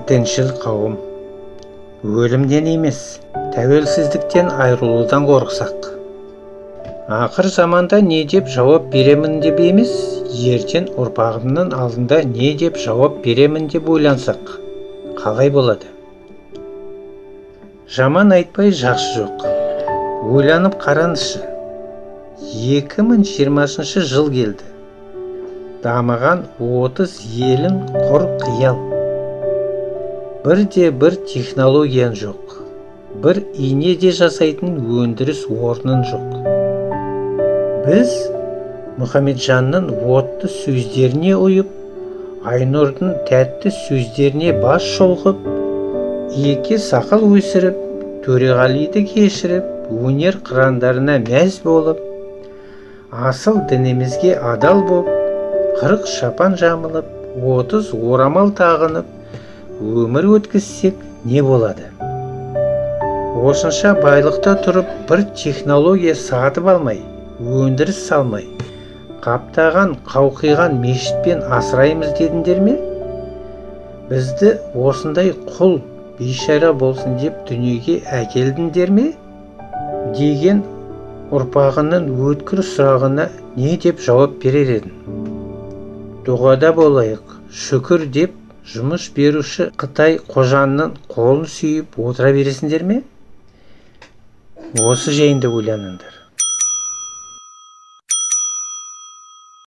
діншіл қауым, өлімден емес, тәуелсіздіктен айырылудан қорықсақ. Ақыр заманда не деп жауап беремін деп емес, ертең ұрпағымның алдында не деп жауап беремін деп ойлансақ, қалай болады? Жаман айтпай жақсы жоқ. Ойланып қараңызшы. 2020 жыл келді. Дамыған 30 елін құр қиял. Бірде-бір технологиян жоқ. Бір инеде жасайтын өндіріс орнын жоқ. Біз Мұхамеджанның отты сөздеріне ұйып, Айнұрдың тәтті сөздеріне бас шолғып, екі сақал өсіріп, Төреғалиды кешіріп, өнер қырандарына мәз болып, асыл дінімізге адал боп, 40 шапан жамылып, 30 орамал тағынып, өмір өткізсек не болады? Осынша байлықта тұрып, бір технология сатып алмай, өндіріс салмай, қаптаған, қауқиған мешітпен асыраймыз дедіңдер ме? Бізді осындай құл, бейшара болсын деп дүниеге әкелдіңдер ме? Деген ұрпағының өткір сұрағына не деп жауап берер едің? Дұғада болайық, шүкір деп жұмыс беруші Қытай қожанның қолын сүйіп отыра бересіңдер ме? Осы жайында ойланыңдар.